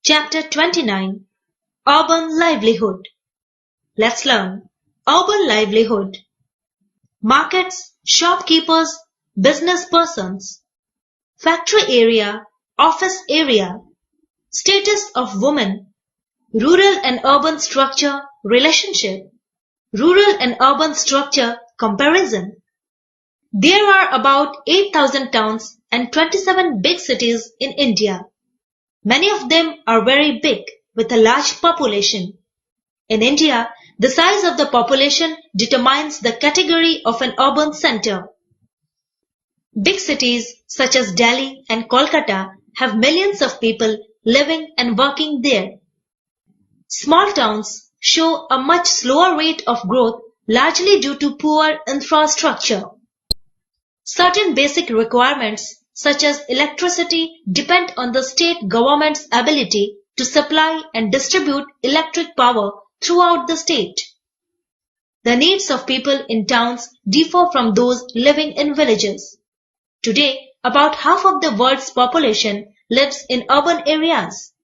Chapter 29 Urban Livelihood. Let's learn. Urban livelihood. Markets, shopkeepers, business persons. Factory area, office area. Status of women. Rural and urban structure, relationship. Rural and urban structure, comparison. There are about 8,000 towns and 27 big cities in India. Many of them are very big, with a large population. In India, the size of the population determines the category of an urban center. Big cities such as Delhi and Kolkata have millions of people living and working there. Small towns show a much slower rate of growth, largely due to poor infrastructure. Certain basic requirements such as electricity depend on the state government's ability to supply and distribute electric power throughout the state. The needs of people in towns differ from those living in villages. Today, about half of the world's population lives in urban areas.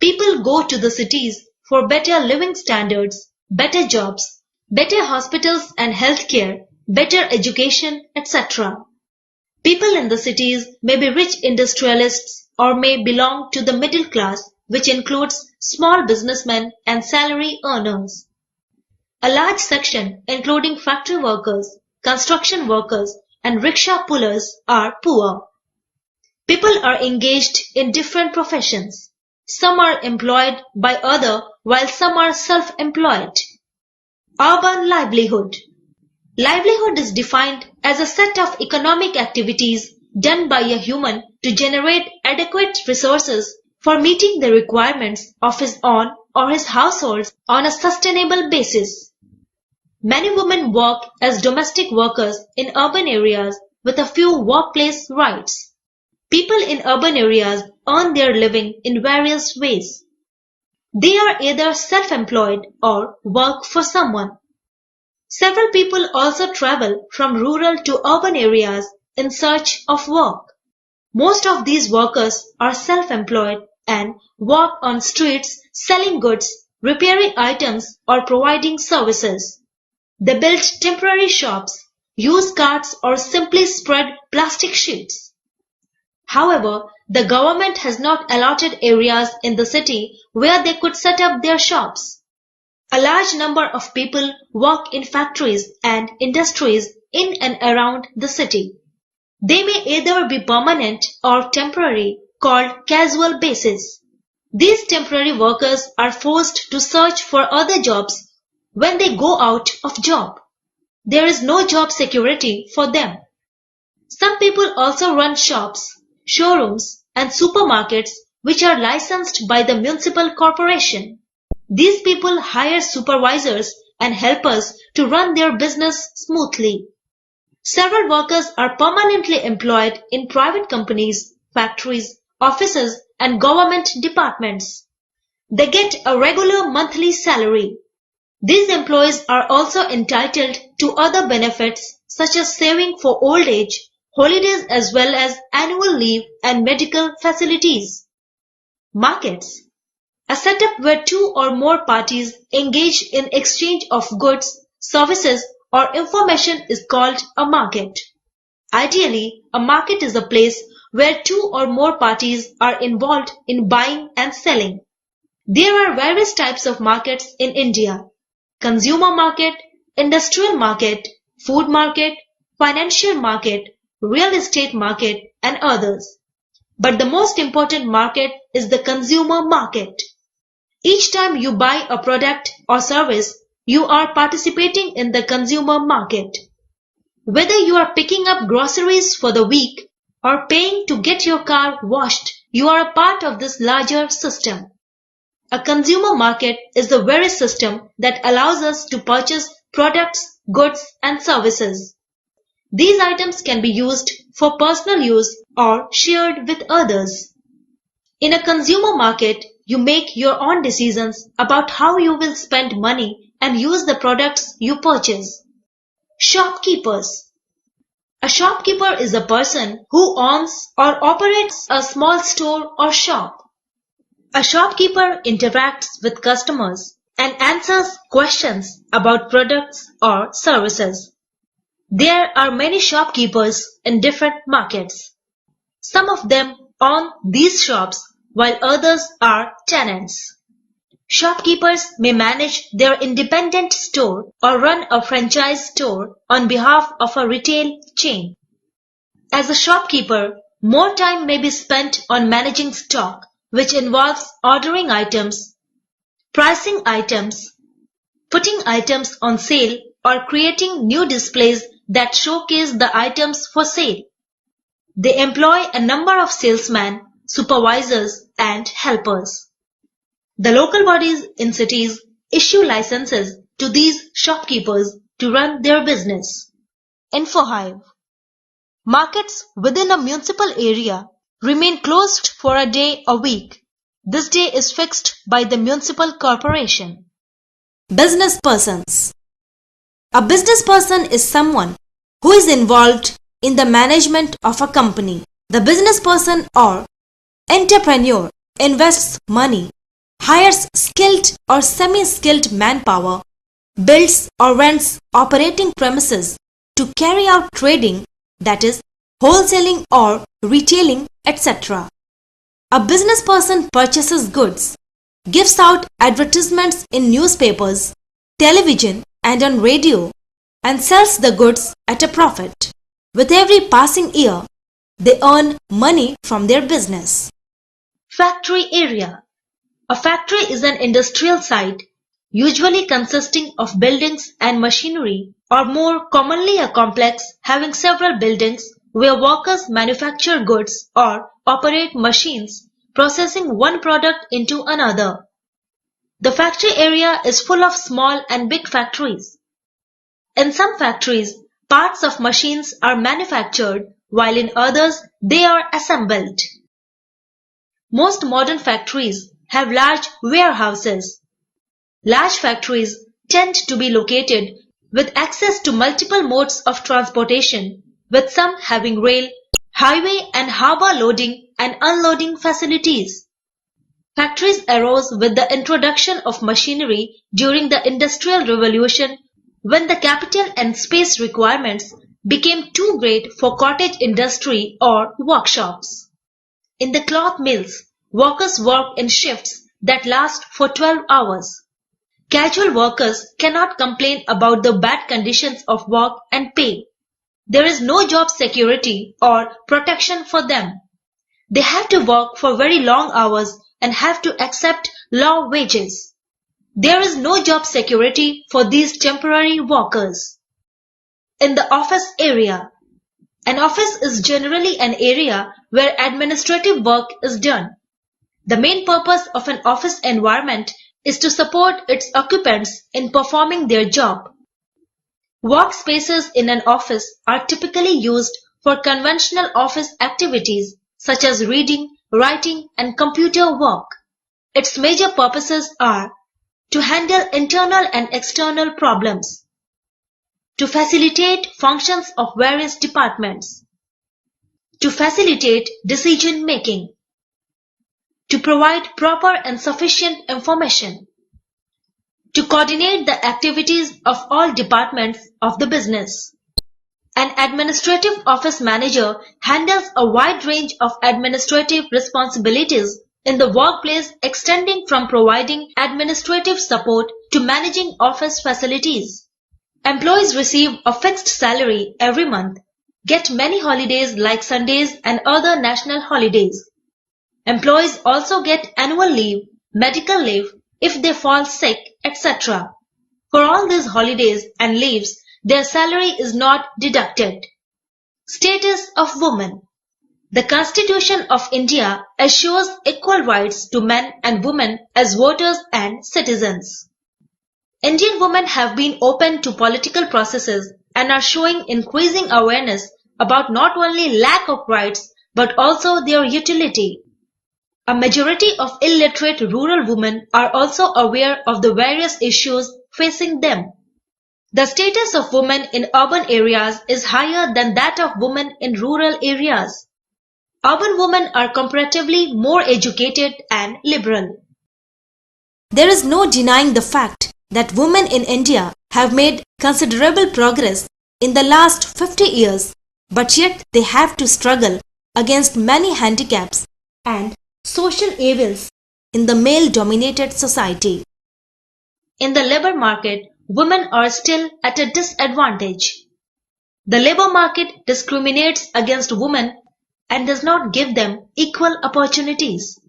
People go to the cities for better living standards, better jobs, better hospitals and healthcare, better education, etc. People in the cities may be rich industrialists or may belong to the middle class, which includes small businessmen and salary earners. A large section, including factory workers, construction workers, and rickshaw pullers, are poor. People are engaged in different professions. Some are employed by others, while some are self-employed. Urban livelihood. Livelihood is defined as a set of economic activities done by a human to generate adequate resources for meeting the requirements of his own or his household on a sustainable basis. Many women work as domestic workers in urban areas with a few workplace rights. People in urban areas earn their living in various ways. They are either self-employed or work for someone. Several people also travel from rural to urban areas in search of work. Most of these workers are self-employed and work on streets selling goods, repairing items, or providing services. They build temporary shops, use carts, or simply spread plastic sheets. However, the government has not allotted areas in the city where they could set up their shops. A large number of people work in factories and industries in and around the city. They may either be permanent or temporary, called casual basis. These temporary workers are forced to search for other jobs when they go out of job. There is no job security for them. Some people also run shops, showrooms, and supermarkets which are licensed by the municipal corporation. These people hire supervisors and helpers to run their business smoothly. Several workers are permanently employed in private companies, factories, offices, and government departments. They get a regular monthly salary. These employees are also entitled to other benefits such as saving for old age, holidays as well as annual leave and medical facilities. Markets. A setup where two or more parties engage in exchange of goods, services, or information is called a market. Ideally, a market is a place where two or more parties are involved in buying and selling. There are various types of markets in India: consumer market, industrial market, food market, financial market, real estate market, and others. But the most important market is the consumer market. Each time you buy a product or service, you are participating in the consumer market. Whether you are picking up groceries for the week or paying to get your car washed, you are a part of this larger system. A consumer market is the very system that allows us to purchase products, goods, and services. These items can be used for personal use or shared with others. In a consumer market, you make your own decisions about how you will spend money and use the products you purchase. Shopkeepers. A shopkeeper is a person who owns or operates a small store or shop. A shopkeeper interacts with customers and answers questions about products or services. There are many shopkeepers in different markets. Some of them own these shops while others are tenants. Shopkeepers may manage their independent store or run a franchise store on behalf of a retail chain. As a shopkeeper, more time may be spent on managing stock, which involves ordering items, pricing items, putting items on sale, or creating new displays that showcase the items for sale. They employ a number of salesmen, supervisors, and helpers. The local bodies in cities issue licenses to these shopkeepers to run their business. InfoHive. Markets within a municipal area remain closed for a day a week. This day is fixed by the municipal corporation. Business persons. A business person is someone who is involved in the management of a company. The business person or entrepreneur invests money, hires skilled or semi-skilled manpower, builds or rents operating premises to carry out trading, that is, wholesaling or retailing, etc. A business person purchases goods, gives out advertisements in newspapers, television, and on radio, and sells the goods at a profit. With every passing year, they earn money from their business. Factory area. A factory is an industrial site, usually consisting of buildings and machinery, or more commonly a complex having several buildings where workers manufacture goods or operate machines, processing one product into another. The factory area is full of small and big factories. In some factories, parts of machines are manufactured, while in others they are assembled. Most modern factories have large warehouses. Large factories tend to be located with access to multiple modes of transportation, with some having rail, highway and harbour loading and unloading facilities. Factories arose with the introduction of machinery during the Industrial Revolution, when the capital and space requirements became too great for cottage industry or workshops. In the cloth mills, workers work in shifts that last for 12 hours. Casual workers cannot complain about the bad conditions of work and pay. There is no job security or protection for them. They have to work for very long hours and have to accept low wages. There is no job security for these temporary workers. In the office area. An office is generally an area where administrative work is done. The main purpose of an office environment is to support its occupants in performing their job. Workspaces in an office are typically used for conventional office activities such as reading, writing, and computer work. Its major purposes are to handle internal and external problems, to facilitate functions of various departments, to facilitate decision making, to provide proper and sufficient information, to coordinate the activities of all departments of the business. An administrative office manager handles a wide range of administrative responsibilities in the workplace, extending from providing administrative support to managing office facilities. Employees receive a fixed salary every month, get many holidays like Sundays and other national holidays. Employees also get annual leave, medical leave if they fall sick, etc. For all these holidays and leaves, their salary is not deducted. Status of women. The Constitution of India assures equal rights to men and women as voters and citizens. Indian women have been open to political processes and are showing increasing awareness about not only lack of rights but also their utility. A majority of illiterate rural women are also aware of the various issues facing them. The status of women in urban areas is higher than that of women in rural areas. Urban women are comparatively more educated and liberal. There is no denying the fact that women in India have made considerable progress in the last 50 years, but yet they have to struggle against many handicaps and social evils in the male-dominated society. In the labor market, women are still at a disadvantage. The labor market discriminates against women and does not give them equal opportunities.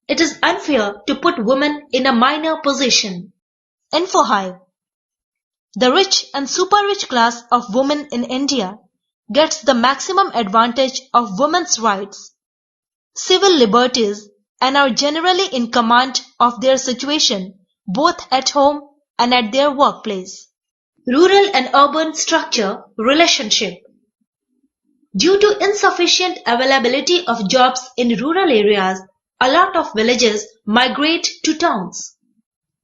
It is unfair to put women in a minor position. Info Hive. The rich and super-rich class of women in India gets the maximum advantage of women's rights, civil liberties, and are generally in command of their situation, both at home and at their workplace. Rural and urban structure relationship. Due to insufficient availability of jobs in rural areas, a lot of villages migrate to towns.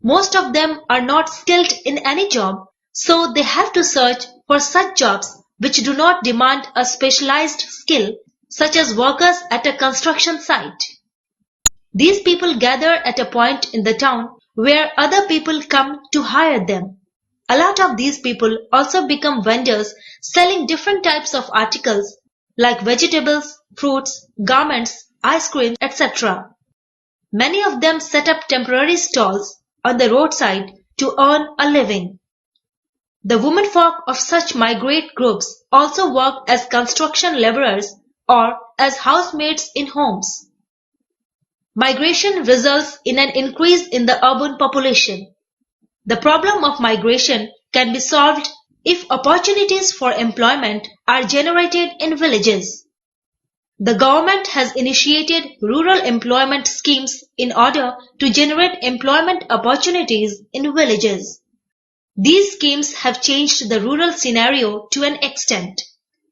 Most of them are not skilled in any job, so they have to search for such jobs which do not demand a specialized skill, such as workers at a construction site. These people gather at a point in the town where other people come to hire them. A lot of these people also become vendors selling different types of articles like vegetables, fruits, garments, ice cream, etc. Many of them set up temporary stalls on the roadside to earn a living. The womenfolk of such migrant groups also work as construction laborers or as housemaids in homes. Migration results in an increase in the urban population. The problem of migration can be solved if opportunities for employment are generated in villages. The government has initiated rural employment schemes in order to generate employment opportunities in villages. These schemes have changed the rural scenario to an extent,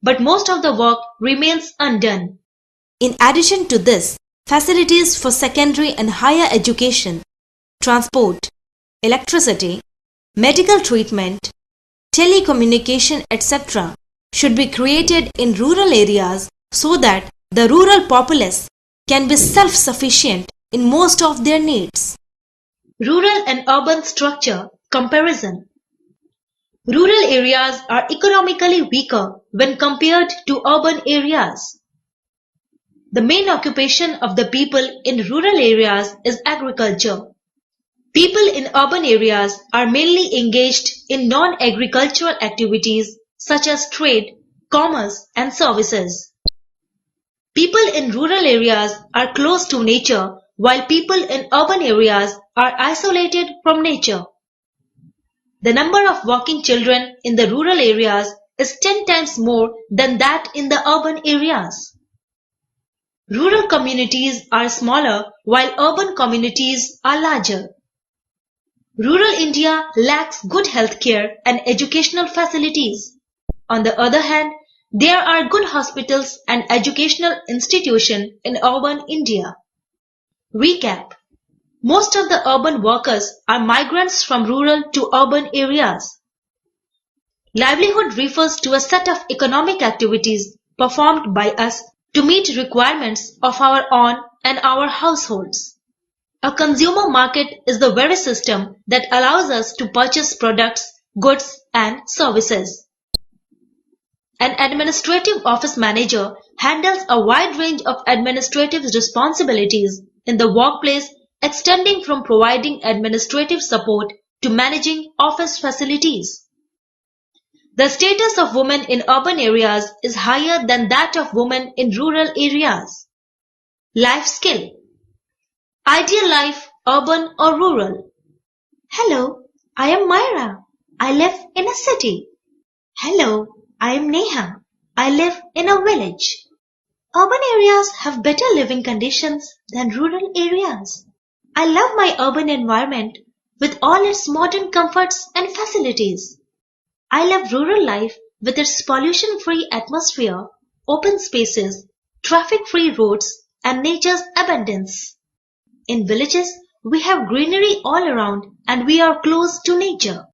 but most of the work remains undone. In addition to this, facilities for secondary and higher education, transport, electricity, medical treatment, telecommunication, etc. should be created in rural areas so that the rural populace can be self-sufficient in most of their needs. Rural and urban structure comparison. Rural areas are economically weaker when compared to urban areas. The main occupation of the people in rural areas is agriculture. People in urban areas are mainly engaged in non-agricultural activities such as trade, commerce, and services. People in rural areas are close to nature, while people in urban areas are isolated from nature. The number of working children in the rural areas is 10 times more than that in the urban areas. Rural communities are smaller while urban communities are larger. Rural India lacks good health care and educational facilities. On the other hand, there are good hospitals and educational institutions in urban India. Recap. Most of the urban workers are migrants from rural to urban areas. Livelihood refers to a set of economic activities performed by us to meet requirements of our own and our households. A consumer market is the very system that allows us to purchase products, goods, and services. An administrative office manager handles a wide range of administrative responsibilities in the workplace, extending from providing administrative support to managing office facilities. The status of women in urban areas is higher than that of women in rural areas. Life skill. Ideal life, urban or rural? Hello, I am Myra. I live in a city. Hello, I am Neha. I live in a village. Urban areas have better living conditions than rural areas. I love my urban environment with all its modern comforts and facilities. I love rural life with its pollution-free atmosphere, open spaces, traffic-free roads, and nature's abundance. In villages, we have greenery all around and we are close to nature.